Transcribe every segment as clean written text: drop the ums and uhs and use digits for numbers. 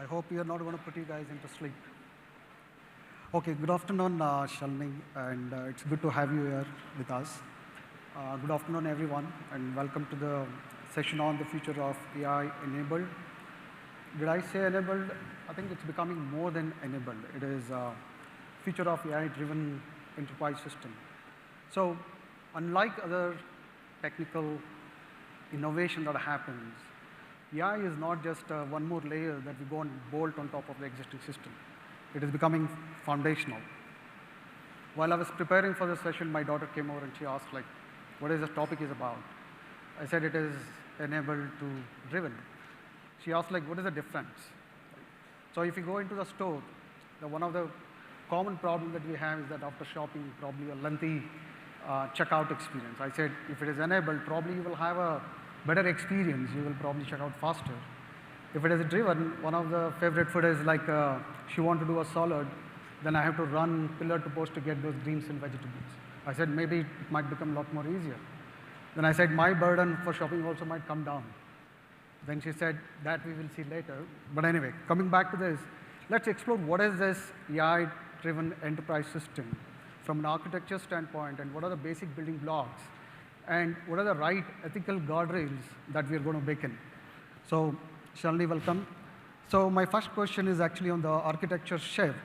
I hope you're not going to put you guys into sleep. Okay, good afternoon, Shalini, and it's good to have you here with us. Good afternoon, everyone, and welcome to the session on the future of AI enabled. Did I say enabled? I think it's becoming more than enabled. It is future of AI-driven enterprise system. So, unlike other technical innovation that happens, AI is not just one more layer that we go and bolt on top of the existing system. It is becoming foundational. While I was preparing for this session, my daughter came over and she asked, like, what is the topic is about? I said it is enabled to driven. She asked, like, what is the difference? So if you go into the store, one of the common problems that we have is that after shopping, probably a lengthy checkout experience. I said, if it is enabled, probably you will have a better experience. You will probably check out faster. If it is driven, one of the favorite food is like, she want to do a salad, then I have to run pillar to post to get those greens and vegetables. I said, maybe it might become a lot more easier. Then I said, my burden for shopping also might come down. Then she said, that we will see later. But anyway, coming back to this, let's explore what is this AI-driven enterprise system from an architecture standpoint, and what are the basic building blocks, and what are the right ethical guardrails that we are going to bake in. So, Shalini, welcome. So my first question is actually on the architecture shift.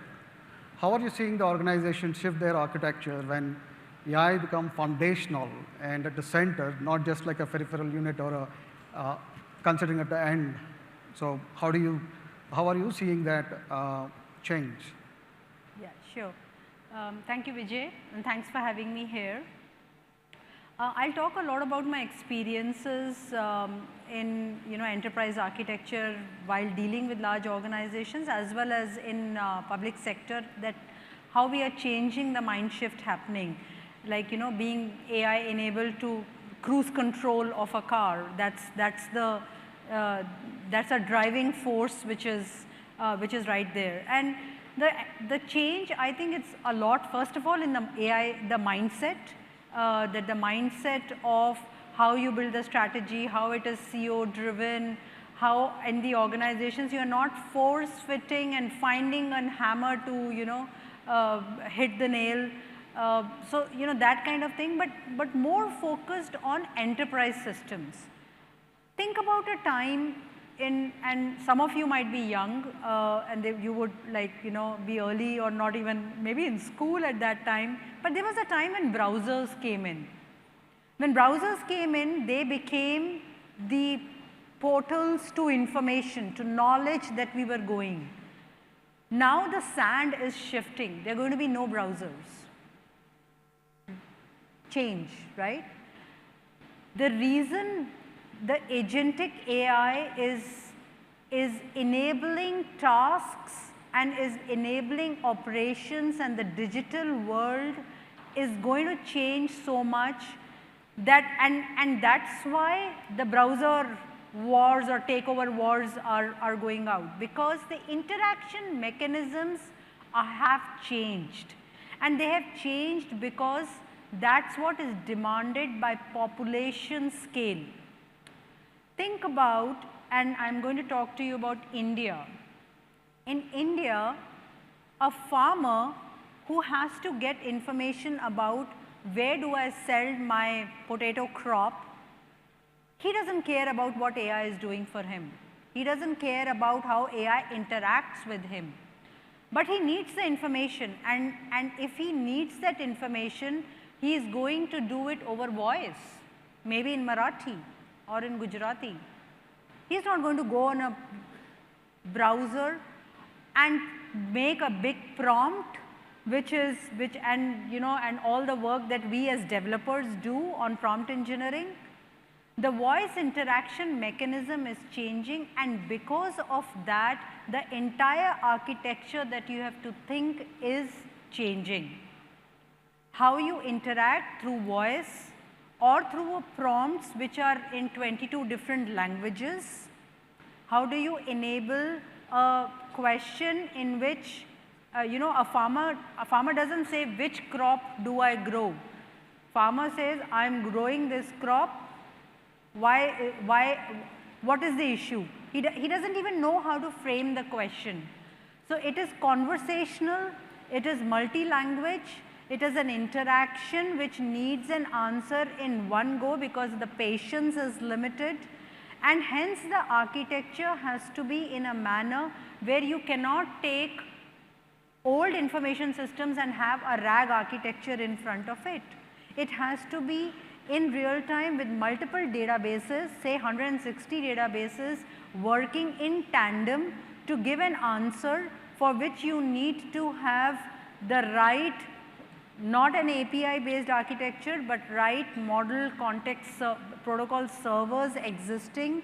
How are you seeing the organization shift their architecture when AI become foundational and at the center, not just like a peripheral unit or a considering at the end? So how are you seeing that change? Yeah, sure. Thank you, Vijay, and thanks for having me here. I'll talk a lot about my experiences in enterprise architecture while dealing with large organizations, as well as in public sector, that how we are changing the mind shift happening. Like being AI enabled to cruise control of a car. That's a driving force which is right there. And the change, I think it's a lot. First of all, in the AI, the mindset. That the mindset of how you build the strategy, how it is CEO driven, how in the organizations you are not force fitting and finding a hammer to hit the nail. So that kind of thing, but more focused on enterprise systems. Think about a time and some of you might be young and you would be early or not even maybe in school at that time, but there was a time when browsers came in. When browsers came in, they became the portals to information, to knowledge that we were going. Now the sand is shifting. There are going to be no browsers. Change, right? The reason the agentic AI is enabling tasks and is enabling operations, and the digital world is going to change so much that, and that's why the browser wars or takeover wars are going out, because the interaction mechanisms have changed, and they have changed because that's what is demanded by population scale. Think about, and I'm going to talk to you about India. In India, a farmer who has to get information about where do I sell my potato crop, he doesn't care about what AI is doing for him. He doesn't care about how AI interacts with him. But he needs the information, and if he needs that information, he is going to do it over voice, maybe in Marathi or in Gujarati. He's not going to go on a browser and make a big prompt, and all the work that we as developers do on prompt engineering. The voice interaction mechanism is changing, and because of that, the entire architecture that you have to think is changing. How you interact through voice or through prompts which are in 22 different languages. How do you enable a question in which a farmer doesn't say which crop do I grow. Farmer says I'm growing this crop. Why What is the issue? He doesn't even know how to frame the question. So it is conversational, it is multi-language, it is an interaction which needs an answer in one go because the patience is limited, and hence the architecture has to be in a manner where you cannot take old information systems and have a RAG architecture in front of it. It has to be in real time with multiple databases, say 160 databases working in tandem to give an answer for which you need to have the right, not an API based architecture, but right model context protocol servers existing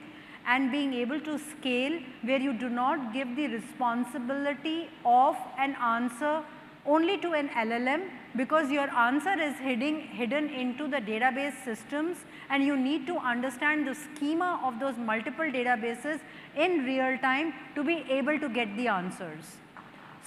and being able to scale, where you do not give the responsibility of an answer only to an LLM, because your answer is hidden into the database systems, and you need to understand the schema of those multiple databases in real time to be able to get the answers.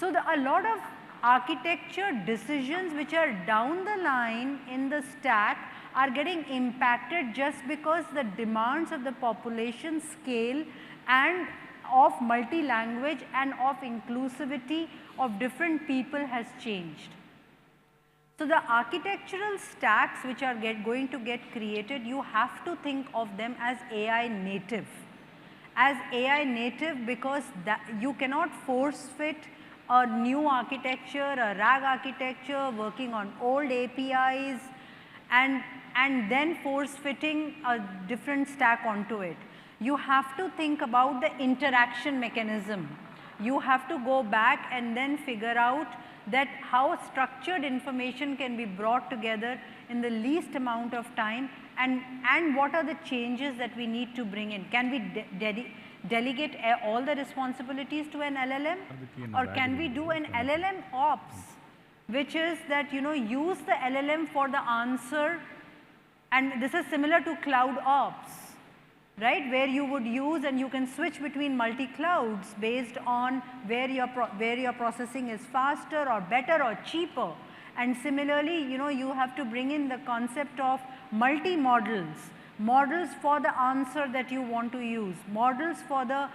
So a lot of architecture decisions which are down the line in the stack are getting impacted just because the demands of the population scale and of multi-language and of inclusivity of different people has changed. So the architectural stacks which are going to get created, you have to think of them as AI native. As AI native, because you cannot force fit a new architecture, a RAG architecture working on old APIs and then force fitting a different stack onto it. You have to think about the interaction mechanism. You have to go back and then figure out that how structured information can be brought together in the least amount of time, and what are the changes that we need to bring in. Can we delegate all the responsibilities to an LLM, or can we do an LLM ops, which is that use the LLM for the answer, and this is similar to cloud ops, right, where you would use and you can switch between multi-clouds based on where your processing is faster or better or cheaper. And similarly, you have to bring in the concept of multi-models, models for the answer that you want to use, models for the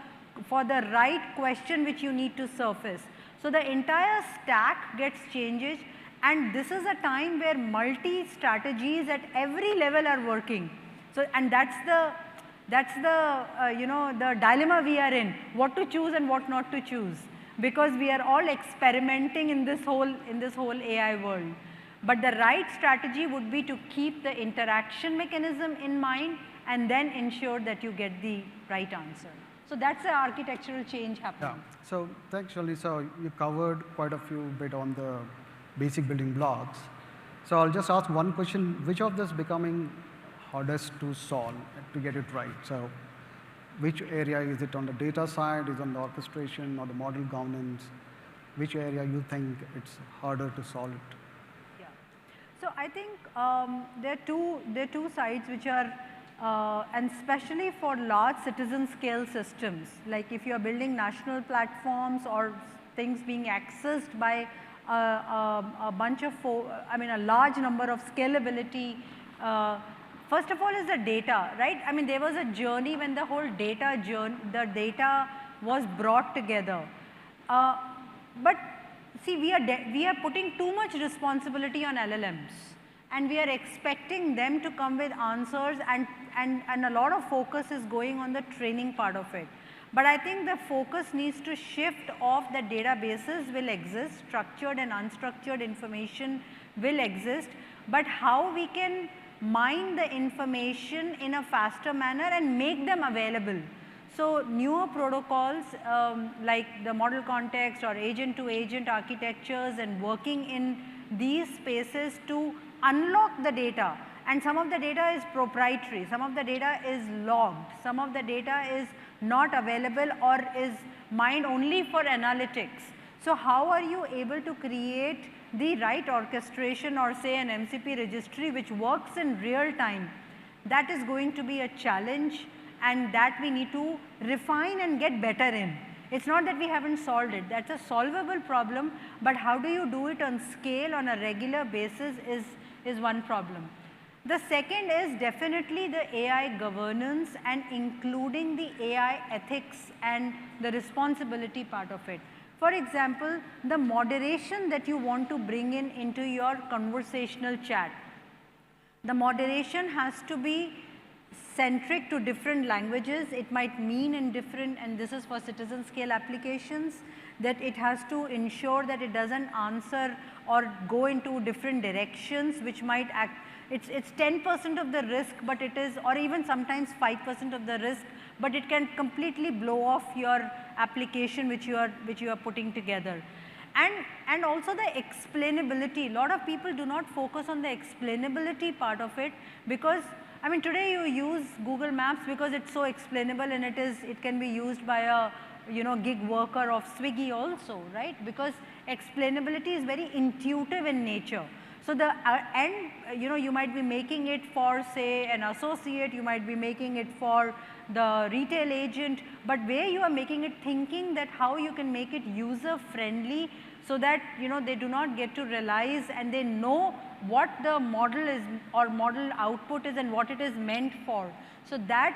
right question which you need to surface. So the entire stack gets changed, and this is a time where multi-strategies at every level are working. So, and that's the the dilemma we are in, what to choose and what not to choose, because we are all experimenting in this whole AI world. But the right strategy would be to keep the interaction mechanism in mind and then ensure that you get the right answer. So that's the architectural change happening. Yeah. So thanks, Shalini. So you covered quite a few bit on the basic building blocks. So I'll just ask one question: which of this becoming hardest to solve to get it right? So which area is it on the data side, is on the orchestration or the model governance? Which area you think it's harder to solve it? Yeah. So I think there are two sides which are, and especially for large citizen scale systems, like if you are building national platforms or things being accessed by a bunch of, a large number of scalability. First of all is the data, right? I mean, there was a journey when the whole the data was brought together. But see, we are putting too much responsibility on LLMs, and we are expecting them to come with answers, and a lot of focus is going on the training part of it. But I think the focus needs to shift off. The databases will exist, structured and unstructured information will exist, but how we can mine the information in a faster manner and make them available. So newer protocols like the model context or agent to agent architectures and working in these spaces to unlock the data. And some of the data is proprietary, some of the data is logged, some of the data is not available or is mined only for analytics. So how are you able to create the right orchestration, or say an MCP registry which works in real time? That is going to be a challenge, and that we need to refine and get better in. It's not that we haven't solved it, that's a solvable problem, but how do you do it on scale on a regular basis is one problem. The second is definitely the AI governance and including the AI ethics and the responsibility part of it. For example, the moderation that you want to bring in into your conversational chat. The moderation has to be centric to different languages. It might mean in different, and this is for citizen scale applications, that it has to ensure that it doesn't answer or go into different directions which might act. It's 10% of the risk, but it is, or even sometimes 5% of the risk, but it can completely blow off your application which you are putting together. And also the explainability. A lot of people do not focus on the explainability part of it, because I mean today you use Google Maps because it's so explainable, and it can be used by a gig worker of Swiggy also, right? Because explainability is very intuitive in nature. So the you might be making it for, say, an associate, you might be making it for the retail agent, but where you are making it, thinking that how you can make it user friendly so that they do not get to realize and they know what the model is or model output is and what it is meant for. So that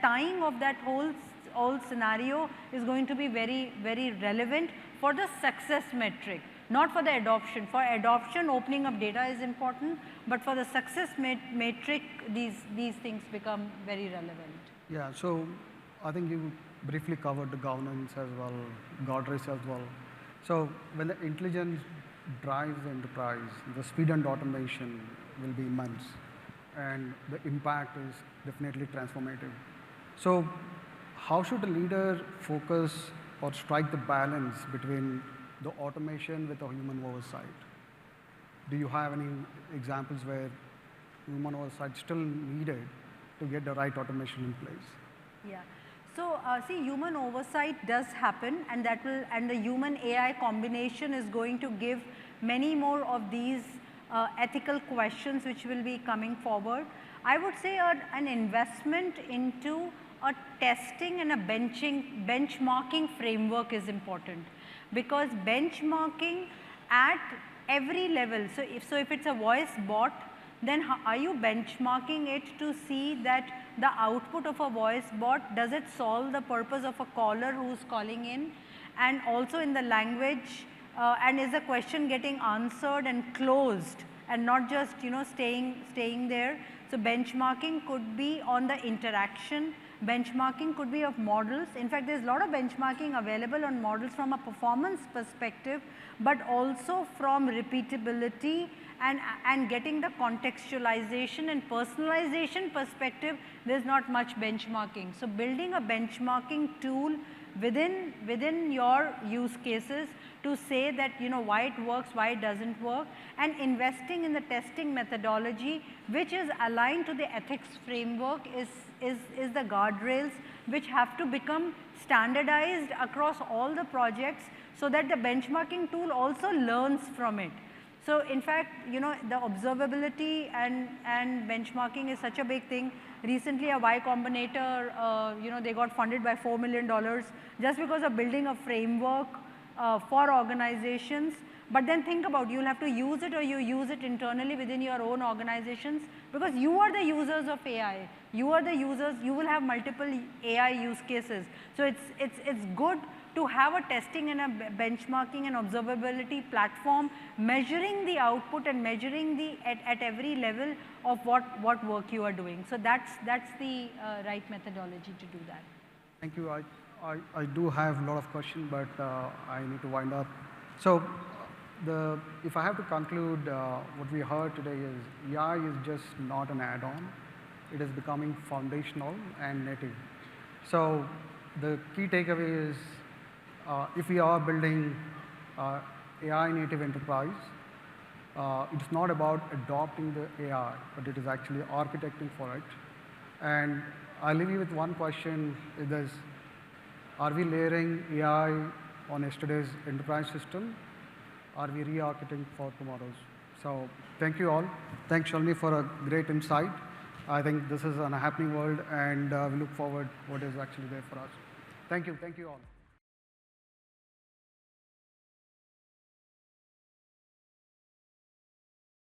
tying of that whole scenario is going to be very, very relevant for the success metric. Not for the adoption. For adoption, opening up data is important, but for the success metric, these things become very relevant. Yeah, so I think you briefly covered the governance as well, guardrails as well. So when the intelligence drives the enterprise, the speed and automation will be immense, and the impact is definitely transformative. So how should a leader focus or strike the balance between the automation with the human oversight? Do you have any examples where human oversight still needed to get the right automation in place? Yeah. So see, human oversight does happen, and the human AI combination is going to give many more of these ethical questions which will be coming forward. I would say an investment into a testing and a benchmarking framework is important, because benchmarking at every level. So if it's a voice bot, then are you benchmarking it to see that the output of a voice bot, does it solve the purpose of a caller who's calling in, and also in the language, and is the question getting answered and closed and not just staying there. So benchmarking could be on the interaction. Benchmarking could be of models. In fact, there's a lot of benchmarking available on models from a performance perspective, but also from repeatability and getting the contextualization and personalization perspective. There's not much benchmarking. So building a benchmarking tool within your use cases to say that why it works, why it doesn't work, and investing in the testing methodology which is aligned to the ethics framework is the guardrails which have to become standardized across all the projects, so that the benchmarking tool also learns from it. So in fact, the observability and benchmarking is such a big thing. Recently, a Y Combinator, they got funded by $4 million just because of building a framework for organizations. But then think about, you'll have to use it, or you use it internally within your own organizations, because you are the users of AI. You are the users, you will have multiple AI use cases. So it's good to have a testing and a benchmarking and observability platform, measuring the output and measuring at every level of what work you are doing. So that's the right methodology to do that. Thank you. I do have a lot of questions, but I need to wind up. So if I have to conclude, what we heard today is AI is just not an add-on. It is becoming foundational and native. So the key takeaway is, if we are building AI native enterprise, it's not about adopting the AI, but it is actually architecting for it. And I'll leave you with one question, is are we layering AI on yesterday's enterprise system? Are we re-architecting for tomorrow's? So thank you all. Thanks, Shalini, for a great insight. I think this is a happening world, and we look forward what is actually there for us. Thank you all.